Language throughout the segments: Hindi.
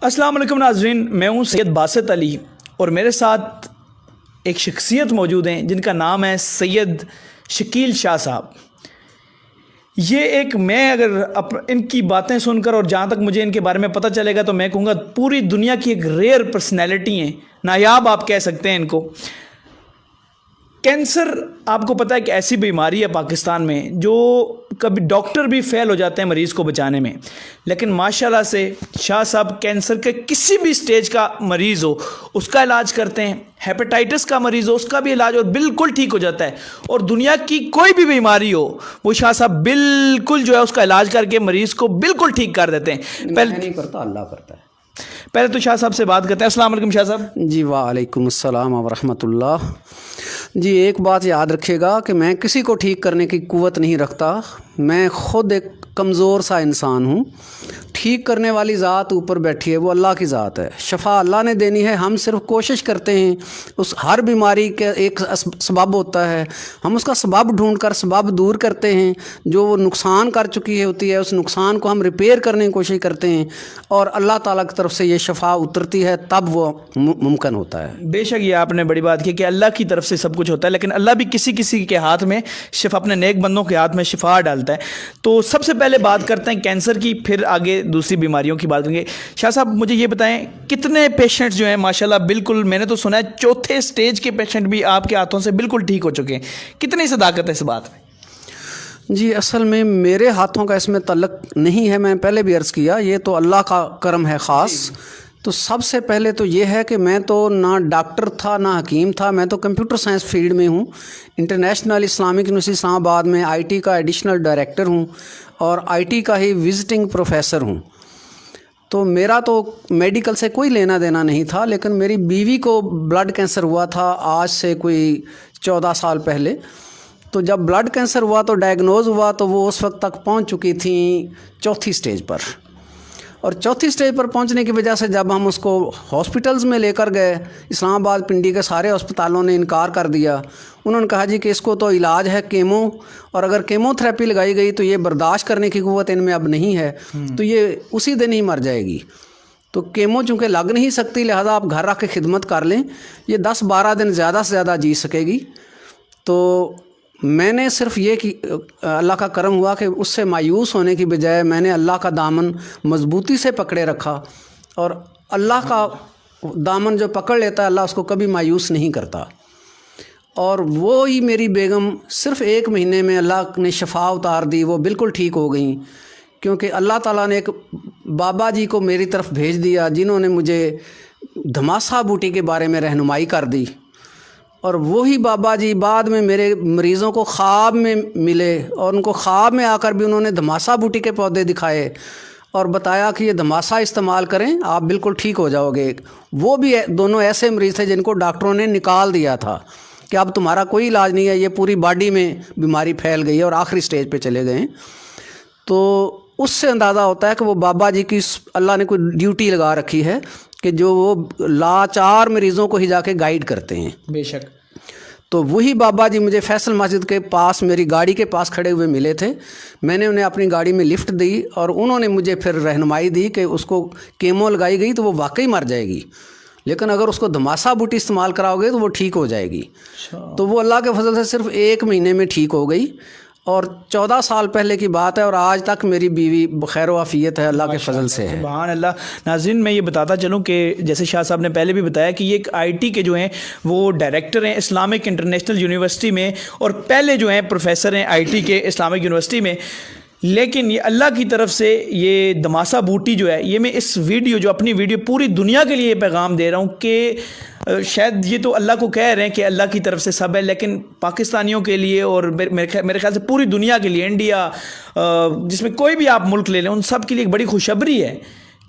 अस्सलाम वालेकुम नाज़रीन, मैं हूँ सैयद बासित अली और मेरे साथ एक शख्सियत मौजूद हैं जिनका नाम है सैयद शकील शाह साहब। ये एक मैं अगर इनकी बातें सुनकर और जहाँ तक मुझे इनके बारे में पता चलेगा तो मैं कहूँगा पूरी दुनिया की एक रेयर पर्सनैलिटी हैं, नायाब आप कह सकते हैं इनको। कैंसर आपको पता है कि ऐसी बीमारी है पाकिस्तान में जो कभी डॉक्टर भी फेल हो जाते हैं मरीज़ को बचाने में, लेकिन माशाल्लाह से शाह साहब कैंसर के किसी भी स्टेज का मरीज़ हो उसका इलाज करते हैं, हेपेटाइटिस का मरीज़ हो उसका भी इलाज और बिल्कुल ठीक हो जाता है। और दुनिया की कोई भी बीमारी हो वो शाह साहब बिल्कुल जो है उसका इलाज करके मरीज़ को बिल्कुल ठीक कर देते हैं। पहले नहीं करता, अल्लाह करता है। पहले तो शाह साहब से बात करते हैं। अस्सलाम वालेकुम शाह साहब। जी वालेकुम अस्सलाम व रहमतुल्लाह। जी एक बात याद रखिएगा कि मैं किसी को ठीक करने की कुव्वत नहीं रखता, मैं ख़ुद एक कमज़ोर सा इंसान हूँ। ठीक करने वाली ज़ात ऊपर बैठी है, वो अल्लाह की ज़ात है, शफ़ा अल्लाह ने देनी है। हम सिर्फ कोशिश करते हैं, उस हर बीमारी के एक सबब होता है, हम उसका सबब ढूंढ कर सबब दूर करते हैं। जो वो नुकसान कर चुकी होती है उस नुकसान को हम रिपेयर करने की कोशिश करते हैं और अल्लाह ताला की तरफ से ये शफ़ा उतरती है, तब वो मुमकिन होता है। बेशक ये आपने बड़ी बात की कि अल्लाह की तरफ से सब कुछ होता है, लेकिन अल्लाह भी किसी किसी के हाथ में शिफा, अपने नेक बंदों के हाथ में शिफा डालता है। तो सबसे पहले बात करते हैं कैंसर की, फिर आगे दूसरी बीमारियों की बात करेंगे। शाह साहब मुझे ये बताएं कितने पेशेंट्स जो हैं माशाल्लाह, बिल्कुल मैंने तो सुना है चौथे स्टेज के पेशेंट भी आपके हाथों से बिल्कुल ठीक हो चुके हैं, कितनी सदाकत है इस बात में? जी असल में मेरे हाथों का इसमें तल्लक नहीं है, मैं पहले भी अर्ज़ किया, ये तो अल्लाह का करम है ख़ास। तो सबसे पहले तो ये है कि मैं तो ना डॉक्टर था ना हकीम था, मैं तो कंप्यूटर साइंस फील्ड में हूँ। इंटरनेशनल इस्लामिक यूनिवर्सिटी इस्लामाबाद में आईटी का एडिशनल डायरेक्टर हूँ और आईटी का ही विजिटिंग प्रोफेसर हूँ। तो मेरा तो मेडिकल से कोई लेना देना नहीं था, लेकिन मेरी बीवी को ब्लड कैंसर हुआ था आज से कोई 14 साल पहले। तो जब ब्लड कैंसर हुआ तो डायग्नोज़ हुआ तो वो उस वक्त तक पहुंच चुकी थी चौथी स्टेज पर, और चौथी स्टेज पर पहुंचने की वजह से जब हम उसको हॉस्पिटल्स में लेकर गए, इस्लामाबाद पिंडी के सारे अस्पतालों ने इनकार कर दिया। उन्होंने कहा जी कि इसको तो इलाज है कीमो, और अगर कीमोथेरेपी लगाई गई तो ये बर्दाश्त करने की क़ुव्वत इनमें अब नहीं है, तो ये उसी दिन ही मर जाएगी। तो कीमो चूँकि लग नहीं सकती, लिहाजा आप घर रख के खिदमत कर लें, ये 10-12 दिन ज़्यादा से ज़्यादा जी सकेगी। तो मैंने सिर्फ ये कि अल्लाह का करम हुआ कि उससे मायूस होने की बजाय मैंने अल्लाह का दामन मज़बूती से पकड़े रखा, और अल्लाह का दामन जो पकड़ लेता है अल्लाह उसको कभी मायूस नहीं करता। और वो ही मेरी बेगम सिर्फ़ 1 महीने में अल्लाह ने शफ़ा उतार दी, वो बिल्कुल ठीक हो गई, क्योंकि अल्लाह ताला ने एक बाबा जी को मेरी तरफ भेज दिया जिन्होंने मुझे धमासा बूटी के बारे में रहनुमाई कर दी। और वही बाबा जी बाद में मेरे मरीज़ों को ख्वाब में मिले और उनको ख्वाब में आकर भी उन्होंने धमासा बूटी के पौधे दिखाए और बताया कि ये धमासा इस्तेमाल करें आप बिल्कुल ठीक हो जाओगे। वो भी दोनों ऐसे मरीज़ थे जिनको डॉक्टरों ने निकाल दिया था कि अब तुम्हारा कोई इलाज नहीं है, ये पूरी बॉडी में बीमारी फैल गई है और आखिरी स्टेज पे चले गए। तो उससे अंदाज़ा होता है कि वो बाबा जी की अल्लाह ने कोई ड्यूटी लगा रखी है कि जो वो लाचार मरीज़ों को ही जाके गाइड करते हैं। बेशक। तो वही बाबा जी मुझे फैसल मस्जिद के पास मेरी गाड़ी के पास खड़े हुए मिले थे। मैंने उन्हें अपनी गाड़ी में लिफ्ट दी और उन्होंने मुझे फिर रहनुमाई दी कि उसको कीमो लगाई गई तो वो वाकई मर जाएगी, लेकिन अगर उसको धमासा बूटी इस्तेमाल कराओगे तो वो ठीक हो जाएगी। तो वो अल्लाह के फजल से सिर्फ 1 महीने में ठीक हो गई, और 14 साल पहले की बात है, और आज तक मेरी बीवी बखैर वाफ़ियत है, अल्लाह के फजल से है। सुभान अल्लाह। नाज़रीन मैं ये बताता चलूँ कि जैसे शाह साहब ने पहले भी बताया कि ये एक आईटी के जो हैं वो डायरेक्टर हैं इस्लामिक इंटरनेशनल यूनिवर्सिटी में, और पहले जो हैं प्रोफेसर हैं आईटी के इस्लामिक यूनिवर्सिटी में। लेकिन ये अल्लाह की तरफ से ये धमासा बूटी जो है, ये मैं इस वीडियो जो अपनी वीडियो पूरी दुनिया के लिए पैगाम दे रहा हूँ कि शायद ये तो अल्लाह को कह रहे हैं कि अल्लाह की तरफ से सब है, लेकिन पाकिस्तानियों के लिए और मेरे ख्याल से पूरी दुनिया के लिए, इंडिया जिसमें कोई भी आप मुल्क ले लें, उन सब के लिए एक बड़ी खुशखबरी है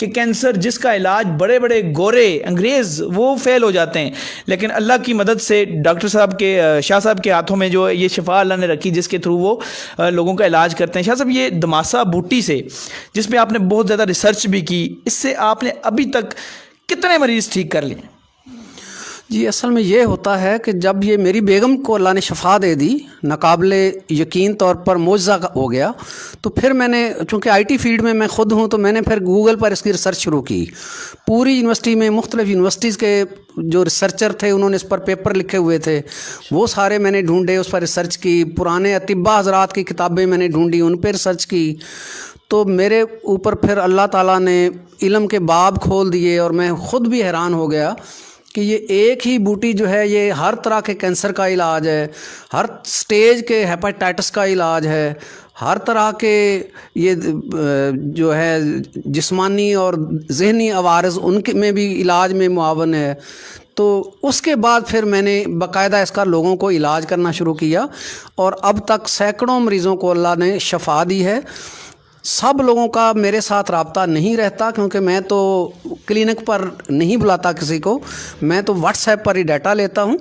कि कैंसर जिसका इलाज बड़े बड़े गोरे अंग्रेज़ वो फेल हो जाते हैं, लेकिन अल्लाह की मदद से डॉक्टर साहब के शाह साहब के हाथों में जो ये शिफा अल्लाह ने रखी जिसके थ्रू वो लोगों का इलाज करते हैं। शाह साहब ये धमासा बूटी से जिसमें आपने बहुत ज़्यादा रिसर्च भी की, इससे आपने अभी तक कितने मरीज़ ठीक कर लिए? जी असल में ये होता है कि जब ये मेरी बेगम को अल्लाह ने शफा दे दी, नाकाबिले यकीन तौर पर मुआज़ा हो गया, तो फिर मैंने, चूँकि आईटी फील्ड में मैं ख़ुद हूँ, तो मैंने फिर गूगल पर इसकी रिसर्च शुरू की। पूरी यूनिवर्सिटी में मुख्तलिफ़ यूनिवर्सिटीज़ के जो रिसर्चर थे उन्होंने इस पर पेपर लिखे हुए थे, वो सारे मैंने ढूंढे, उस पर रिसर्च की। पुराने अतिब्बा हज़रात की किताबें मैंने ढूंढी, उन पर रिसर्च की। तो मेरे ऊपर फिर अल्लाह ताला ने इल्म के बाब खोल दिए और मैं ख़ुद भी हैरान हो गया कि ये एक ही बूटी जो है ये हर तरह के कैंसर का इलाज है, हर स्टेज के हेपेटाइटिस का इलाज है, हर तरह के ये जो है जिस्मानी और ज़हनी अवारज़ उनके में भी इलाज में मुआवन है। तो उसके बाद फिर मैंने बाकायदा इसका लोगों को इलाज करना शुरू किया और अब तक सैकड़ों मरीज़ों को अल्लाह ने शफा दी है। सब लोगों का मेरे साथ रब्ता नहीं रहता, क्योंकि मैं तो क्लिनिक पर नहीं बुलाता किसी को, मैं तो व्हाट्सएप पर ही डाटा लेता हूं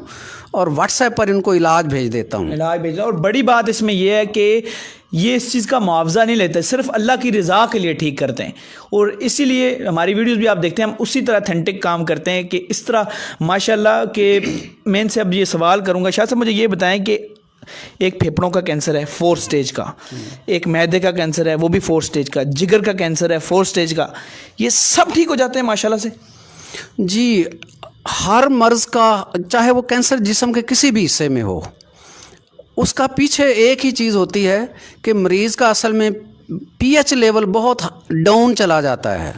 और व्हाट्सएप पर इनको इलाज भेज देता हूं। इलाज भेजना, और बड़ी बात इसमें यह है कि ये इस चीज़ का मुआवजा नहीं लेते, सिर्फ अल्लाह की रज़ा के लिए ठीक करते हैं। और इसीलिए हमारी वीडियोस भी आप देखते हैं, हम उसी तरह अथेंटिक काम करते हैं कि इस तरह माशाल्लाह के। मैं इनसे अब ये सवाल करूँगा, शायद से मुझे ये बताएं कि एक फेफड़ों का कैंसर है 4 स्टेज का, एक मैदे का कैंसर है वो भी 4 स्टेज का, जिगर का कैंसर है 4 स्टेज का, ये सब ठीक हो जाते हैं माशाल्लाह से? जी, हर मर्ज़ का, चाहे वो कैंसर जिस्म के किसी भी हिस्से में हो, उसका पीछे एक ही चीज़ होती है कि मरीज़ का असल में पीएच लेवल बहुत डाउन चला जाता है।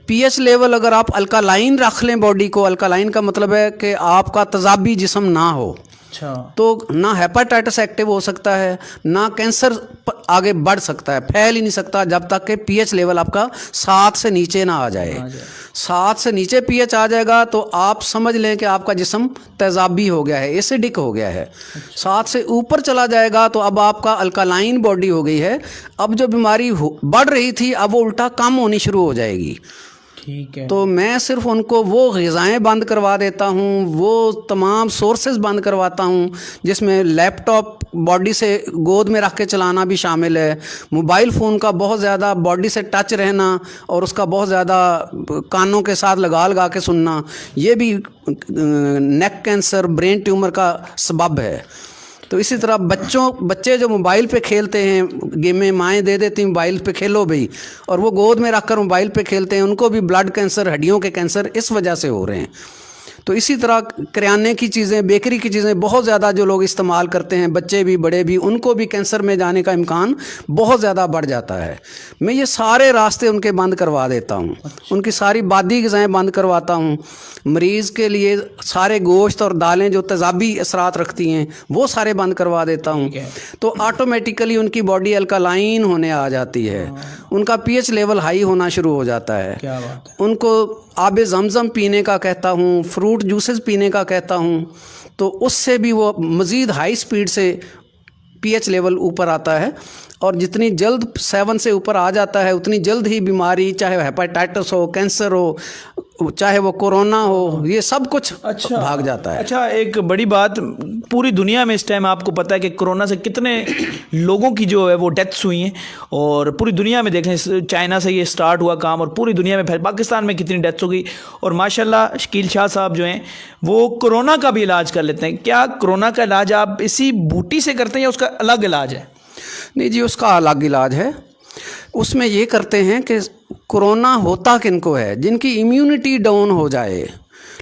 पीएच लेवल अगर आप अल्कालाइन रख लें बॉडी को, अल्कालाइन का मतलब है कि आपका तेज़ाबी जिस्म ना हो, अच्छा, तो ना हेपेटाइटिस एक्टिव हो सकता है, ना कैंसर आगे बढ़ सकता है, फैल ही नहीं सकता जब तक कि पीएच लेवल आपका 7 से नीचे ना आ जाए। 7 से नीचे पीएच आ जाएगा तो आप समझ लें कि आपका जिस्म तेज़ाबी हो गया है, एसिडिक हो गया है। 7 से ऊपर चला जाएगा तो अब आपका अल्कालाइन बॉडी हो गई है। अब जो बीमारी बढ़ रही थी अब वो उल्टा कम होनी शुरू हो जाएगी। ठीक है। तो मैं सिर्फ उनको वो ग़िज़ाएँ बंद करवा देता हूँ, वो तमाम सोर्सेज बंद करवाता हूँ, जिसमें लैपटॉप बॉडी से गोद में रख के चलाना भी शामिल है, मोबाइल फ़ोन का बहुत ज़्यादा बॉडी से टच रहना और उसका बहुत ज़्यादा कानों के साथ लगा के सुनना, ये भी नेक कैंसर, ब्रेन ट्यूमर का सबब है। तो इसी तरह बच्चे जो मोबाइल पे खेलते हैं, गेमें माएँ दे देती हैं मोबाइल पे खेलो भाई, और वो गोद में रखकर मोबाइल पे खेलते हैं, उनको भी ब्लड कैंसर, हड्डियों के कैंसर इस वजह से हो रहे हैं। तो इसी तरह किराने की चीज़ें, बेकरी की चीज़ें बहुत ज़्यादा जो लोग इस्तेमाल करते हैं, बच्चे भी बड़े भी, उनको भी कैंसर में जाने का इम्कान बहुत ज़्यादा बढ़ जाता है। मैं ये सारे रास्ते उनके बंद करवा देता हूँ, उनकी सारी बादी ग़िज़ाएँ बंद करवाता हूँ। मरीज़ के लिए सारे गोश्त और दालें जो तेज़ाबी असरात रखती हैं वो सारे बंद करवा देता हूँ। तो ऑटोमेटिकली उनकी बॉडी अल्कालाइन होने आ जाती है, उनका पीएच लेवल हाई होना शुरू हो जाता है। क्या बात है। उनको आबे ज़मज़म पीने का कहता हूँ, फ्रूट जूसेस पीने का कहता हूँ, तो उससे भी वो मज़ीद हाई स्पीड से पीएच लेवल ऊपर आता है। और जितनी जल्द 7 से ऊपर आ जाता है उतनी जल्द ही बीमारी, चाहे हेपेटाइटिस हो, कैंसर हो, चाहे वो कोरोना हो, ये सब कुछ भाग जाता है। अच्छा, एक बड़ी बात, पूरी दुनिया में इस टाइम आपको पता है कि कोरोना से कितने लोगों की जो है वो डेथ्स हुई हैं, और पूरी दुनिया में देख लें, चाइना से ये स्टार्ट हुआ काम और पूरी दुनिया में फैल, पाकिस्तान में कितनी डेथ्स हो गई। और माशाल्लाह शकील शाह साहब जो हैं वो कोरोना का भी इलाज कर लेते हैं। क्या कोरोना का इलाज आप इसी बूटी से करते हैं या उसका अलग इलाज है? नहीं जी, उसका अलग इलाज है। उसमें ये करते हैं कि कोरोना होता किनको है, जिनकी इम्यूनिटी डाउन हो जाए।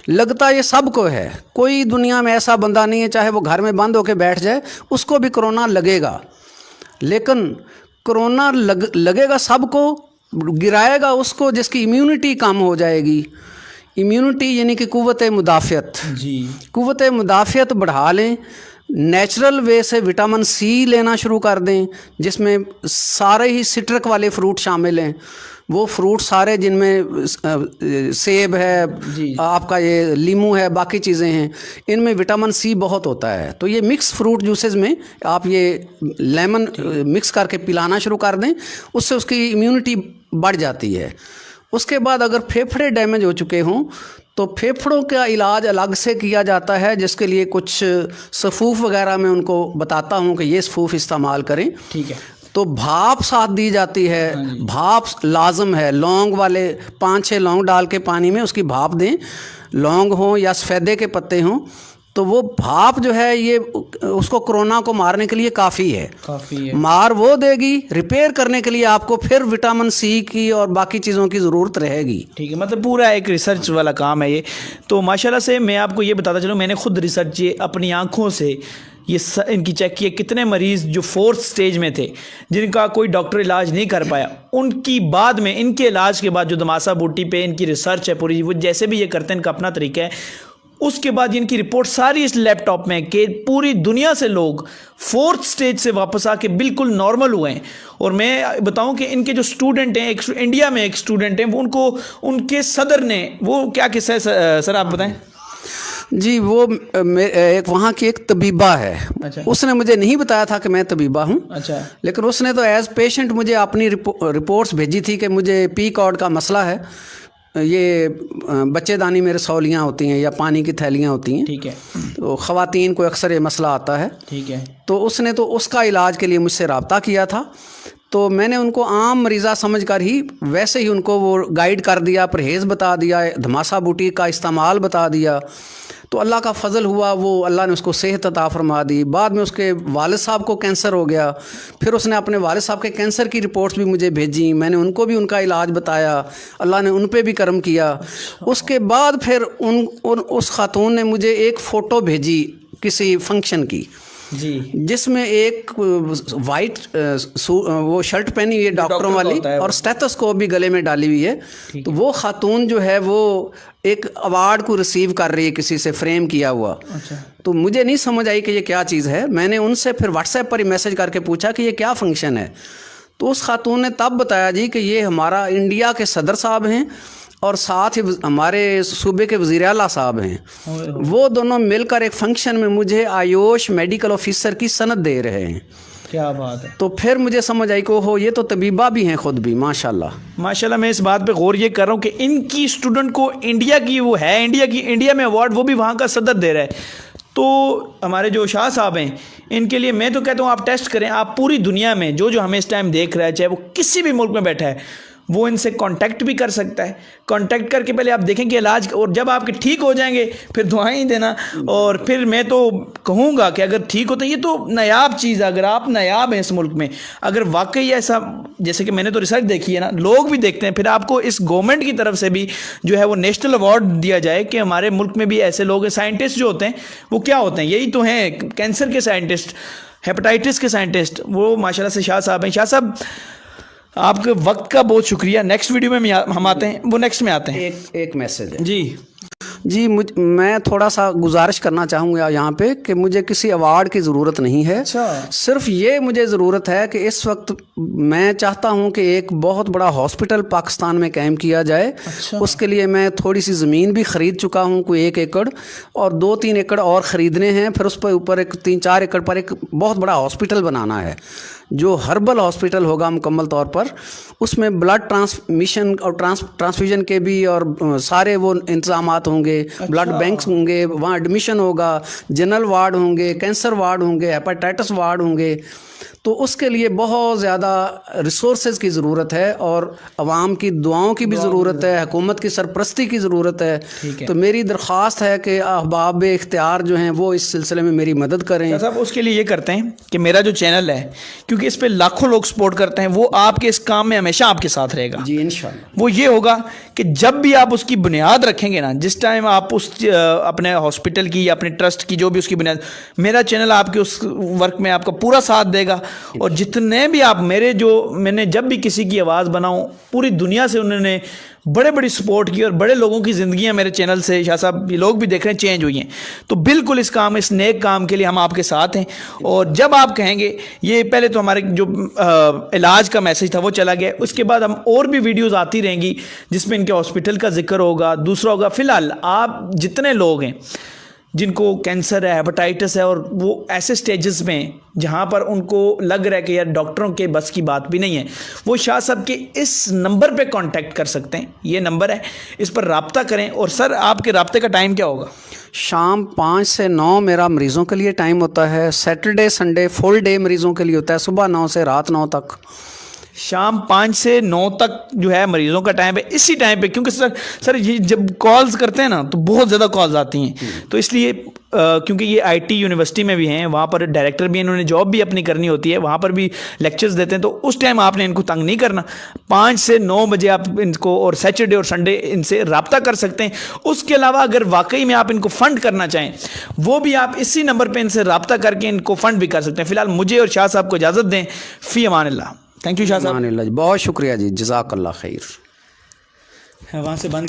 लगता ये सबको है, कोई दुनिया में ऐसा बंदा नहीं है चाहे वो घर में बंद होकर बैठ जाए उसको भी कोरोना लगेगा। लेकिन कोरोना लगेगा सबको, गिराएगा उसको जिसकी इम्यूनिटी कम हो जाएगी। इम्यूनिटी यानी कि कुव्वत मुदाफ़ियत जी, कुव्वत मुदाफ़ियत बढ़ा लें। नेचुरल वे से विटामिन सी लेना शुरू कर दें, जिसमें सारे ही सिट्रक वाले फ्रूट शामिल हैं। वो फ्रूट सारे जिनमें सेब है, आपका ये लीमू है, बाकी चीज़ें हैं, इनमें विटामिन सी बहुत होता है। तो ये मिक्स फ्रूट जूसेस में आप ये लेमन मिक्स करके पिलाना शुरू कर दें, उससे उसकी इम्यूनिटी बढ़ जाती है। उसके बाद अगर फेफड़े डैमेज हो चुके हों तो फेफड़ों का इलाज अलग से किया जाता है, जिसके लिए कुछ सफ़ूफ़ वगैरह मैं उनको बताता हूँ कि ये सफ़ूफ़ इस्तेमाल करें। ठीक है। तो भाप साथ दी जाती है, भाप लाजम है। लौंग वाले 5-6 लौंग डाल के पानी में उसकी भाप दें, लौंग हो या सफ़ेदे के पत्ते हों, तो वो भाप जो है ये उसको कोरोना को मारने के लिए काफ़ी है। मार वो देगी, रिपेयर करने के लिए आपको फिर विटामिन सी की और बाकी चीज़ों की ज़रूरत रहेगी। ठीक है, मतलब पूरा एक रिसर्च वाला काम है ये। तो माशाल्लाह से मैं आपको ये बताता चलूँ, मैंने खुद रिसर्च ये अपनी आँखों से ये इनकी चेक किए, कितने मरीज़ जो 4th स्टेज में थे जिनका कोई डॉक्टर इलाज नहीं कर पाया, उनकी बाद में इनके इलाज के बाद जो दमासा बूटी पे इनकी रिसर्च है पूरी, वो जैसे भी ये करते हैं इनका अपना तरीका है, उसके बाद इनकी रिपोर्ट सारी इस लैपटॉप में कि पूरी दुनिया से लोग 4th स्टेज से वापस आके बिल्कुल नॉर्मल हुए हैं। और मैं बताऊं कि इनके जो स्टूडेंट हैं, एक इंडिया में एक स्टूडेंट हैं, वो उनको उनके सदर ने, वो क्या किस्सा है सर आप बताएं। जी, वो एक वहाँ की एक तबीबा है। अच्छा। उसने मुझे नहीं बताया था कि मैं तबीबा हूँ। अच्छा। लेकिन उसने तो एज पेशेंट मुझे अपनी रिपोर्ट्स भेजी थी कि मुझे पी कॉर्ड का मसला है, ये बच्चेदानी में रसौलियाँ होती हैं या पानी की थैलियाँ होती हैं। ठीक है। तो ख़वातीन को अक्सर ये मसला आता है। ठीक है। तो उसने तो उसका इलाज के लिए मुझसे रब्ता किया था, तो मैंने उनको आम मरीज़ा समझकर ही वैसे ही उनको वो गाइड कर दिया, परहेज़ बता दिया, धमासा बूटी का इस्तेमाल बता दिया। तो अल्लाह का फ़ज़ल हुआ, वो अल्लाह ने उसको सेहत अता फरमा दी। बाद में उसके वालिद साहब को कैंसर हो गया, फिर उसने अपने वालिद साहब के कैंसर की रिपोर्ट्स भी मुझे भेजी, मैंने उनको भी उनका इलाज बताया, अल्लाह ने उन पे भी करम किया। उसके बाद फिर उस खातून ने मुझे एक फ़ोटो भेजी किसी फंक्शन की, जी, जिसमें एक वाइट वो शर्ट पहनी हुई है डॉक्टरों वाली, और स्टेथोस्कोप भी गले में डाली हुई है। तो वो खातून जो है वो एक अवार्ड को रिसीव कर रही है किसी से, फ्रेम किया हुआ। अच्छा। तो मुझे नहीं समझ आई कि ये क्या चीज़ है। मैंने उनसे फिर व्हाट्सएप पर ही मैसेज करके पूछा कि ये क्या फंक्शन है। तो उस खातून ने तब बताया जी कि ये हमारा इंडिया के सदर साहब हैं और साथ ही हमारे सूबे के वज़ीर आला साहब हैं। वो दोनों मिलकर एक फंक्शन में मुझे आयुष मेडिकल ऑफिसर की सनद दे रहे हैं। क्या बात है। तो फिर मुझे समझ आई कि हो ये तो तबीबा भी हैं खुद भी, माशाल्लाह। माशाल्लाह, मैं इस बात पे गौर ये कर रहा हूँ कि इनकी स्टूडेंट को इंडिया की वो है, इंडिया में अवार्ड, वो भी वहाँ का सदर दे रहा है। तो हमारे जो शाह साहब हैं, इनके लिए मैं तो कहता हूँ आप टेस्ट करें। आप पूरी दुनिया में जो जो हमें इस टाइम देख रहा है, चाहे वो किसी भी मुल्क में बैठा है, वो इनसे कांटेक्ट भी कर सकता है। कांटेक्ट करके पहले आप देखें कि इलाज, और जब आपके ठीक हो जाएंगे फिर दुआएं देना। और फिर मैं तो कहूँगा कि अगर ठीक होता है, ये तो नायाब चीज़ है। अगर आप नायाब हैं इस मुल्क में, अगर वाकई ऐसा, जैसे कि मैंने तो रिसर्च देखी है ना, लोग भी देखते हैं, फिर आपको इस गवर्नमेंट की तरफ से भी जो है वो नेशनल अवार्ड दिया जाए कि हमारे मुल्क में भी ऐसे लोग हैं। साइंटिस्ट जो होते हैं वो क्या होते हैं, यही तो हैं, कैंसर के साइंटिस्ट, हेपेटाइटिस के साइंटिस्ट, वो माशाल्लाह से शाह साहब हैं। शाह साहब, आपके वक्त का बहुत शुक्रिया। नेक्स्ट वीडियो में हम आते हैं, वो नेक्स्ट में आते हैं। एक मैसेज है जी, मैं थोड़ा सा गुजारिश करना चाहूँगा यहाँ पे कि मुझे किसी अवार्ड की ज़रूरत नहीं है। अच्छा। सिर्फ ये मुझे ज़रूरत है कि इस वक्त मैं चाहता हूँ कि एक बहुत बड़ा हॉस्पिटल पाकिस्तान में कायम किया जाए। अच्छा। उसके लिए मैं थोड़ी सी ज़मीन भी ख़रीद चुका हूँ, कोई 1 एकड़, और 2-3 एकड़ और ख़रीदने हैं। फिर उस पर ऊपर एक 3-4 एकड़ पर एक बहुत बड़ा हॉस्पिटल बनाना है, जो हर्बल हॉस्पिटल होगा मुकम्मल तौर पर। उसमें ब्लड ट्रांसमिशन और ट्रांसफ्यूजन के भी और सारे वो इंतज़ामात होंगे। अच्छा। ब्लड बैंक्स होंगे, वहाँ एडमिशन होगा, जनरल वार्ड होंगे, कैंसर वार्ड होंगे, हेपेटाइटिस वार्ड होंगे। तो उसके लिए बहुत ज़्यादा रिसोर्सेज की ज़रूरत है और अवाम की दुआओं की भी ज़रूरत है, हुकूमत की सरपरस्ती की ज़रूरत है। तो मेरी दरख्वास्त है कि अहबाब इख्तियार जो हैं वो इस सिलसिले में मेरी मदद करें। साहब, उसके लिए ये करते हैं कि मेरा जो चैनल है, क्योंकि इस पे लाखों लोग सपोर्ट करते हैं, वो आपके इस काम में हमेशा आपके साथ रहेगा। जी, इंशाल्लाह। वो ये होगा कि जब भी आप उसकी बुनियाद रखेंगे ना, जिस टाइम आप उस अपने हॉस्पिटल की या अपने ट्रस्ट की जो भी उसकी बुनियाद, मेरा चैनल आपके उस वर्क में आपका पूरा साथ देगा। और जितने भी आप मैंने जब भी किसी की आवाज़ बनाऊं, पूरी दुनिया से उन्होंने बड़ी सपोर्ट की और बड़े लोगों की ज़िंदगियां मेरे चैनल से, शाह साहब, ये लोग भी देख रहे हैं, चेंज हुई हैं। तो बिल्कुल इस नेक काम के लिए हम आपके साथ हैं। और जब आप कहेंगे, ये पहले तो हमारे जो इलाज का मैसेज था वो चला गया, उसके बाद हम और भी वीडियोज़ आती रहेंगी जिसमें इनके हॉस्पिटल का जिक्र होगा, दूसरा होगा। फ़िलहाल आप जितने लोग हैं जिनको कैंसर है, हेपेटाइटिस है, और वो ऐसे स्टेजेस में जहाँ पर उनको लग रहा है कि यार डॉक्टरों के बस की बात भी नहीं है, वो शाह साहब के इस नंबर पे कांटेक्ट कर सकते हैं। ये नंबर है, इस पर रब्ता करें। और सर आपके रब्ते का टाइम क्या होगा? शाम 5 से 9 मेरा मरीज़ों के लिए टाइम होता है। सैटरडे संडे फुल डे मरीज़ों के लिए होता है, सुबह 9 से रात 9 तक। शाम 5 से 9 तक जो है मरीजों का टाइम है। इसी टाइम पे, क्योंकि सर ये जब कॉल्स करते हैं ना तो बहुत ज़्यादा कॉल्स आती हैं, तो इसलिए क्योंकि ये आईटी यूनिवर्सिटी में भी हैं, वहाँ पर डायरेक्टर भी हैं, इन्होंने जॉब भी अपनी करनी होती है, वहाँ पर भी लेक्चर्स देते हैं, तो उस टाइम आपने इनको तंग नहीं करना। 5 से 9 बजे आप इनको, और सैटरडे और संडे इनसे रब्ता कर सकते हैं। उसके अलावा अगर वाकई में आप इनको फ़ंड करना चाहें, वो भी आप इसी नंबर पर इनसे रब्ता करके इनको फ़ंड भी कर सकते हैं। फ़िलहाल मुझे और शाह साहब को इजाज़त दें। फ़ी अमानिल्लाह। थैंक यू शाह साहब। बहुत शुक्रिया जी, जज़ाकल्लाह खैर। वहाँ से बंद